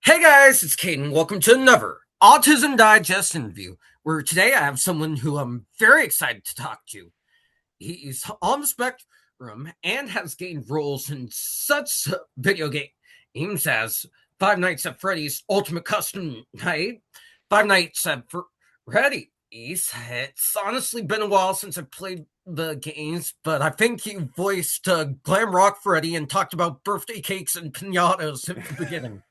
Hey guys, it's Caden. Welcome to another Autism Digest interview, where today I have someone who I'm very excited to talk to. He's on the spectrum and has gained roles in such video games as Five Nights at Freddy's Ultimate Custom Night, Five Nights at Freddy's. It's honestly been a while since I've played the games, but I think you voiced Glam Rock Freddy and talked about birthday cakes and pinatas at the beginning.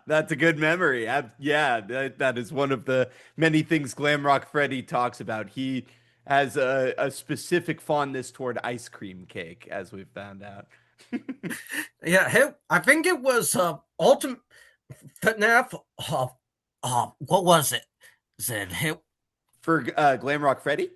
That's a good memory. Yeah, that is one of the many things Glamrock Freddy talks about. He has a specific fondness toward ice cream cake, as we've found out. Yeah, I think it was Ultimate FNAF. What was it? Is it For Glamrock Freddy,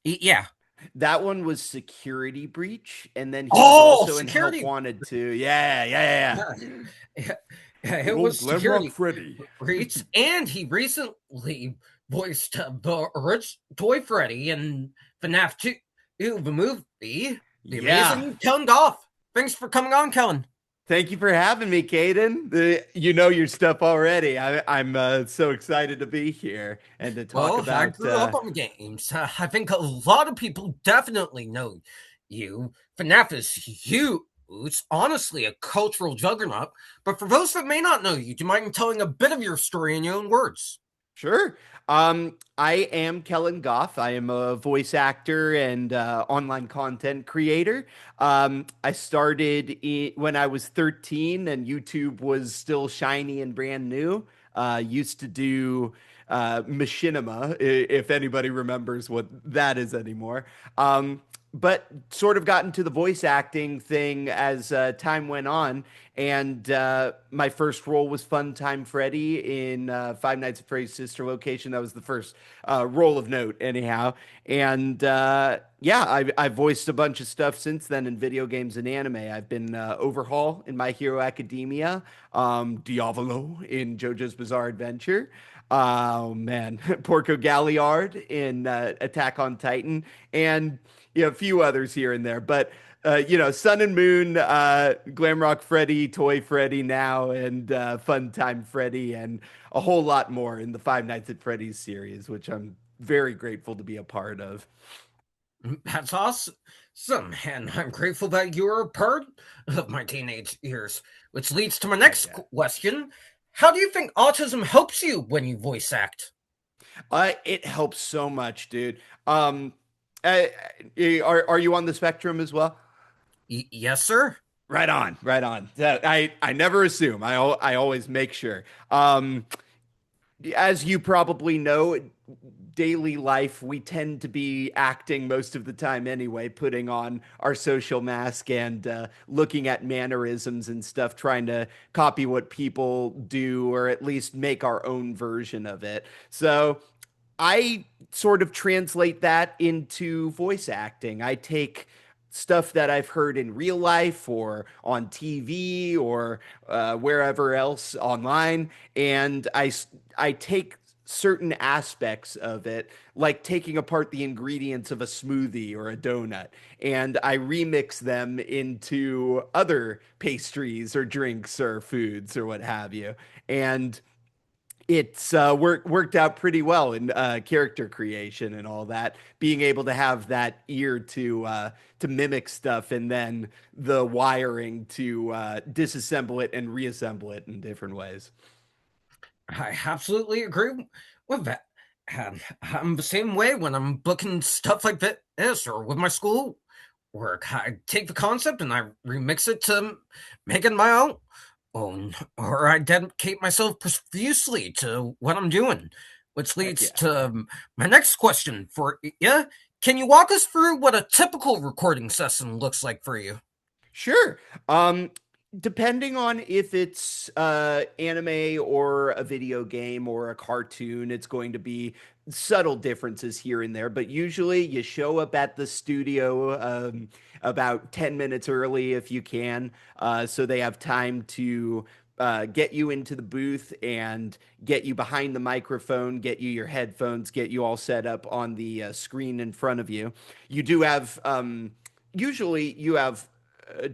yeah. that one was Security Breach, and then he was Oh, also in Help security. Wanted too. Yeah. Yeah, yeah, yeah, Good it old was Glamrock security Freddy. breach, and he recently voiced the rich toy Freddy in FNAF 2, the movie. The Yeah. amazing Kellen Goff. Thanks for coming on, Kellen. Thank you for having me, Caden. You know your stuff already. I'm so excited to be here and to talk Well, I about. grew up on games. I think a lot of people definitely know you. FNAF is huge. It's honestly a cultural juggernaut. But for those that may not know you, do you mind telling a bit of your story in your own words? Sure. I am Kellen Goff. I am a voice actor and online content creator. I started when I was 13 and YouTube was still shiny and brand new. Used to do machinima, if anybody remembers what that is anymore. But sort of got into the voice acting thing as time went on. And my first role was Funtime Freddy in Five Nights at Freddy's Sister Location. That was the first role of note, anyhow. And yeah, I've voiced a bunch of stuff since then in video games and anime. I've been Overhaul in My Hero Academia, Diavolo in JoJo's Bizarre Adventure. Oh man, Porco Galliard in Attack on Titan, and a few others here and there. But Sun and Moon, Glamrock Freddy, Toy Freddy now, and Funtime Freddy, and a whole lot more in the Five Nights at Freddy's series, which I'm very grateful to be a part of. That's awesome. And I'm grateful that you were a part of my teenage years. Which leads to my Heck next yeah. question. How do you think autism helps you when you voice act? It helps so much, dude. Uh, are you on the spectrum as well? Yes, sir. Right on, right on. I never assume. I always make sure. As you probably know, daily life, we tend to be acting most of the time anyway, putting on our social mask and looking at mannerisms and stuff, trying to copy what people do or at least make our own version of it. So I sort of translate that into voice acting. I take stuff that I've heard in real life or on TV or wherever else online, and I take certain aspects of it, like taking apart the ingredients of a smoothie or a donut, and I remix them into other pastries or drinks or foods or what have you. And it's worked out pretty well in character creation and all that. Being able to have that ear to mimic stuff, and then the wiring to disassemble it and reassemble it in different ways. I absolutely agree with that. And I'm the same way when I'm booking stuff like this or with my school work. I take the concept and I remix it to make it my own, or I dedicate myself profusely to what I'm doing, which Heck leads yeah. to my next question for you. Can you walk us through what a typical recording session looks like for you? Sure. Depending on if it's anime or a video game or a cartoon, it's going to be subtle differences here and there. But usually, you show up at the studio about 10 minutes early if you can, so they have time to get you into the booth and get you behind the microphone, get you your headphones, get you all set up on the screen in front of you. You do have usually you have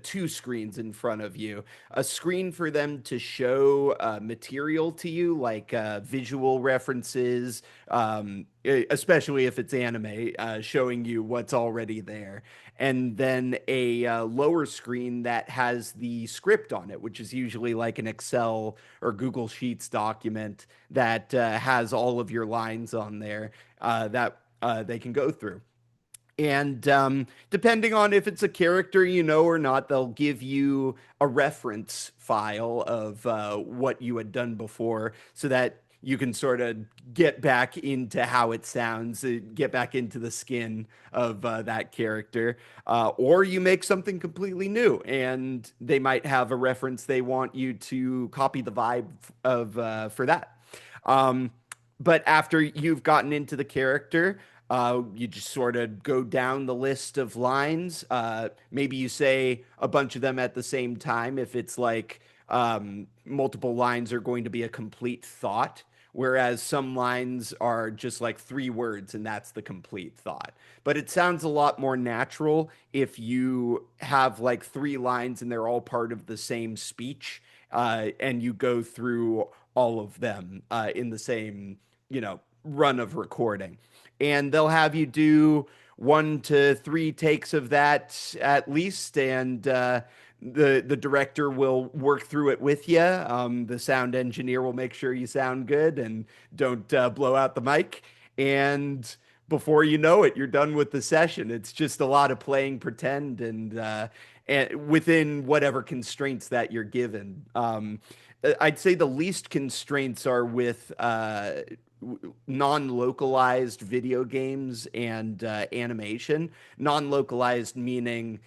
two screens in front of you. A screen for them to show material to you, like visual references, especially if it's anime, showing you what's already there. And then a lower screen that has the script on it, which is usually like an Excel or Google Sheets document that has all of your lines on there that they can go through. And depending on if it's a character you know or not, they'll give you a reference file of what you had done before so that you can sort of get back into how it sounds, get back into the skin of that character. Or you make something completely new, and they might have a reference they want you to copy the vibe of for that. Um, but after you've gotten into the character, you just sort of go down the list of lines. Maybe you say a bunch of them at the same time if it's like multiple lines are going to be a complete thought, whereas some lines are just like three words and that's the complete thought. But it sounds a lot more natural if you have like three lines and they're all part of the same speech, and you go through all of them in the same, run of recording. And they'll have you do 1 to 3 takes of that at least, and the director will work through it with you. The sound engineer will make sure you sound good and don't blow out the mic. And before you know it, you're done with the session. It's just a lot of playing pretend and within whatever constraints that you're given. I'd say the least constraints are with non-localized video games and animation. Non-localized meaning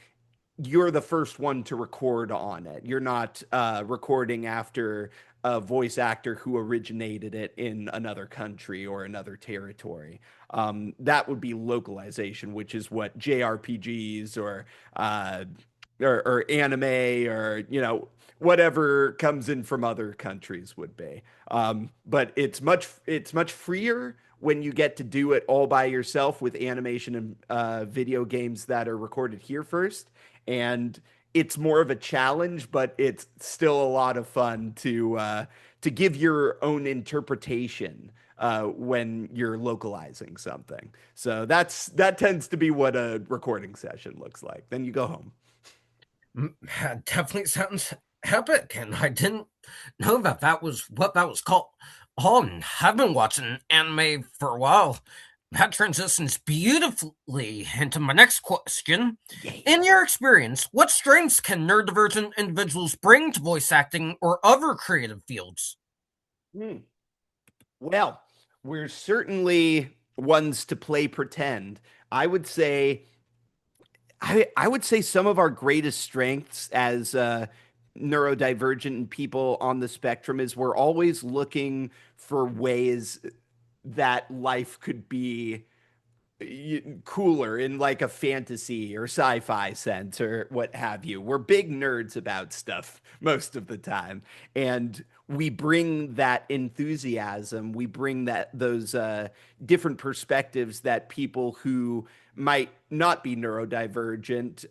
you're the first one to record on it. You're not recording after a voice actor who originated it in another country or another territory. That would be localization, which is what JRPGs uh, or anime or whatever comes in from other countries would be. But it's much freer when you get to do it all by yourself with animation and video games that are recorded here first. And it's more of a challenge, but it's still a lot of fun to give your own interpretation when you're localizing something. So that tends to be what a recording session looks like. Then you go home. Definitely sounds epic, and I didn't know that that was what that was called. Oh, and I've been watching anime for a while. That transitions beautifully into my next question. Yay. In your experience, what strengths can neurodivergent individuals bring to voice acting or other creative fields? Hmm. Well, we're certainly ones to play pretend. I would say I would say some of our greatest strengths as neurodivergent people on the spectrum is we're always looking for ways that life could be cooler in like a fantasy or sci-fi sense or what have you. We're big nerds about stuff most of the time, and we bring that enthusiasm, we bring those different perspectives that people who might not be neurodivergent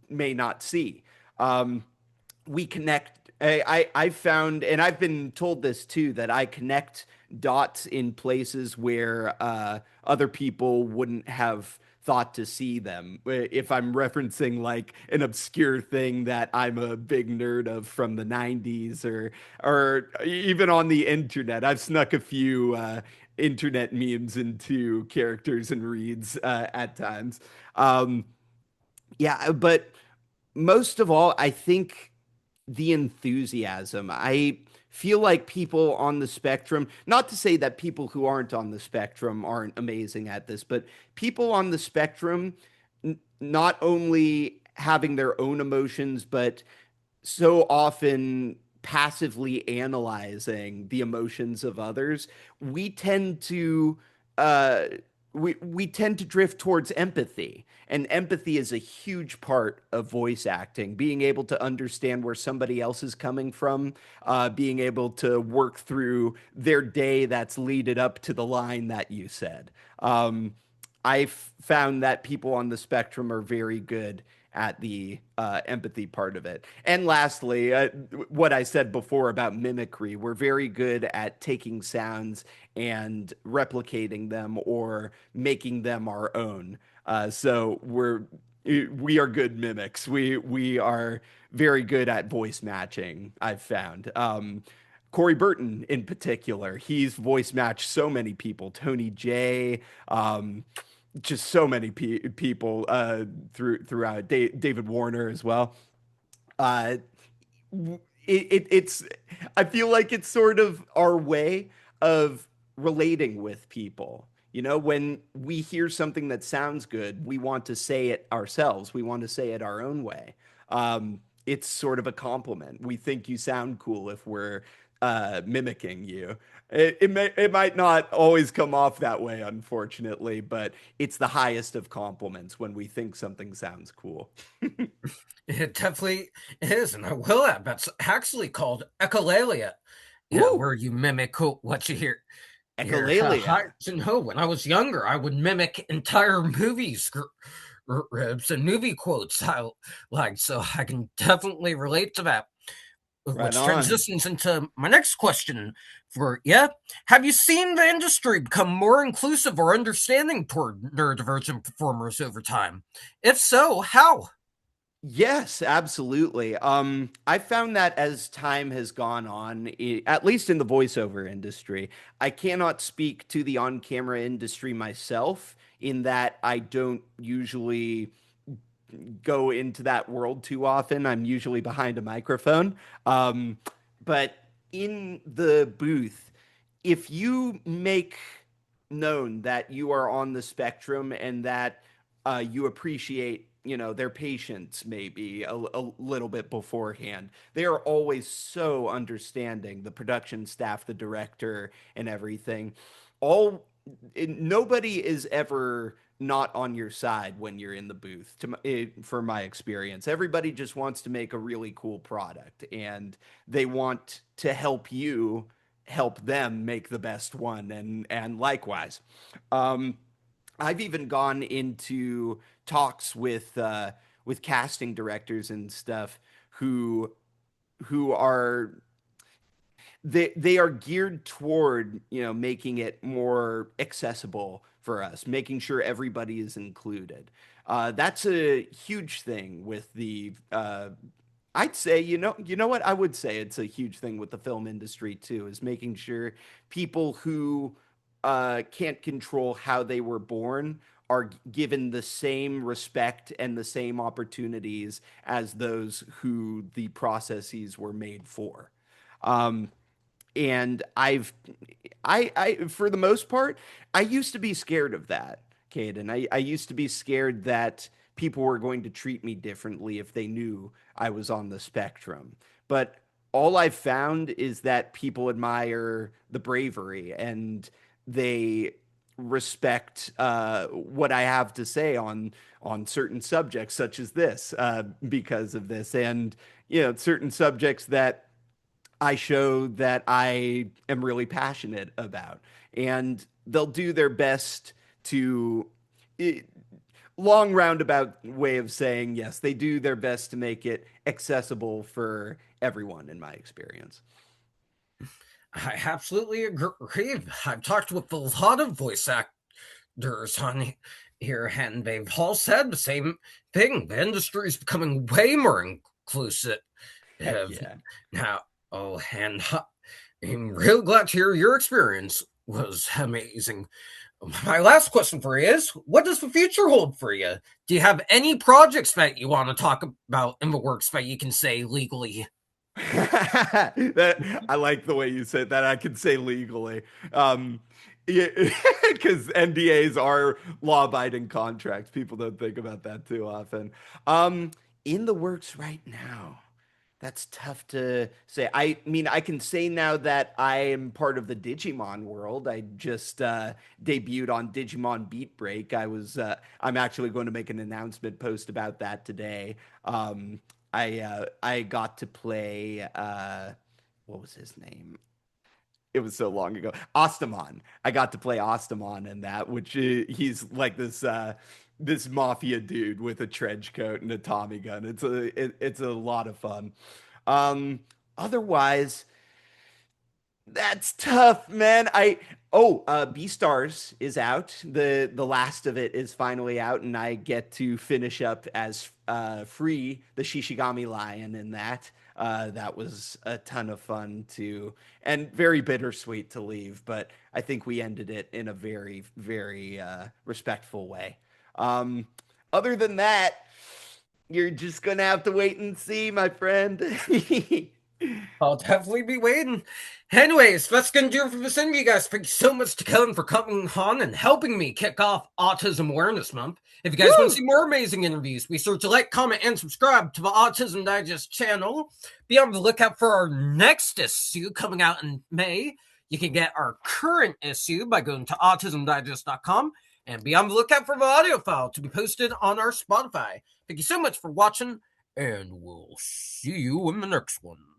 may not see. Um, we connect. I've found, and I've been told this too, that I connect dots in places where other people wouldn't have thought to see them. If I'm referencing like an obscure thing that I'm a big nerd of from the 90s or even on the internet, I've snuck a few internet memes into characters and reads at times. Um, yeah, but most of all, I think the enthusiasm. I feel like people on the spectrum, not to say that people who aren't on the spectrum aren't amazing at this, but people on the spectrum, not only having their own emotions, but so often passively analyzing the emotions of others, we tend to uh, we tend to drift towards empathy. And empathy is a huge part of voice acting, being able to understand where somebody else is coming from, being able to work through their day that's leaded up to the line that you said. I've found that people on the spectrum are very good at the empathy part of it. And lastly, what I said before about mimicry, we're very good at taking sounds and replicating them or making them our own. So we are good mimics. We are very good at voice matching, I've found. Corey Burton in particular, he's voice matched so many people. Tony J, just so many people throughout. David Warner as well. Uh, it's I feel like it's sort of our way of relating with people. You know, when we hear something that sounds good, we want to say it ourselves. We want to say it our own way. It's sort of a compliment. We think you sound cool if we're mimicking you. It might not always come off that way, unfortunately, but it's the highest of compliments when we think something sounds cool. It definitely is, and I will add that's actually called echolalia. Yeah, Ooh, where you mimic what you hear. Here, echolalia. hard to know. When I was younger, I would mimic entire movies, ribs, and movie quotes I like, so I can definitely relate to that. Right Which on. transitions into my next question for you. Have you seen the industry become more inclusive or understanding toward neurodivergent performers over time? If so, how? Yes, absolutely. I found that as time has gone on, at least in the voiceover industry, I cannot speak to the on-camera industry myself in that I don't usually go into that world too often. I'm usually behind a microphone. Um, but in the booth, if you make known that you are on the spectrum and that you appreciate, you know, their patience maybe a little bit beforehand, they are always so understanding. The production staff, the director, and everything. All nobody is ever not on your side when you're in the booth for my experience. Everybody just wants to make a really cool product and they want to help you help them make the best one and likewise. um, I've even gone into talks with casting directors and stuff who are they are geared toward, you know, making it more accessible for us, making sure everybody is included. That's a huge thing with the I'd say, you know what? I would say it's a huge thing with the film industry too, is making sure people who can't control how they were born are given the same respect and the same opportunities as those who the processes were made for. Um, and for the most part, I used to be scared of that, Caden. I used to be scared that people were going to treat me differently if they knew I was on the spectrum. But all I've found is that people admire the bravery and they respect what I have to say on certain subjects, such as this, because of this, and you know, certain subjects that I show that I am really passionate about. And they'll do their best to, it, long roundabout way of saying, yes, they do their best to make it accessible for everyone, in my experience. I absolutely agree. I've talked with a lot of voice actors on here, and they've all said the same thing. The industry is becoming way more inclusive Heck yeah. now. Oh, and I'm real glad to hear your experience was amazing. My last question for you is, what does the future hold for you? Do you have any projects that you want to talk about in the works that you can say legally? That I like the way you said that. I can say legally, um, because NDAs are law-abiding contracts. People don't think about that too often. Um, in the works right now. That's tough to say. I mean, I can say now that I am part of the Digimon world. I just debuted on Digimon Beat Break. I'm actually going to make an announcement post about that today. I got to play what was his name? It was so long ago. Ostamon. I got to play Ostamon in that, which he's like this. this mafia dude with a trench coat and a Tommy gun. It's a lot of fun. Um, Otherwise, that's tough, man. Beastars is out. The last of it is finally out, and I get to finish up as free the Shishigami lion in that. That was a ton of fun too, and very bittersweet to leave, but I think we ended it in a very, very respectful way. Um, Other than that, you're just gonna have to wait and see, my friend. I'll definitely be waiting. Anyways, that's going to do it for this interview, guys. Thank you so much to Kellen for coming on and helping me kick off Autism Awareness Month. If you guys want to Woo! see more amazing interviews, be sure to like, comment, and subscribe to the Autism Digest channel. Be on the lookout for our next issue coming out in May. You can get our current issue by going to autismdigest.com and be on the lookout for the audio file to be posted on our Spotify. Thank you so much for watching, and we'll see you in the next one.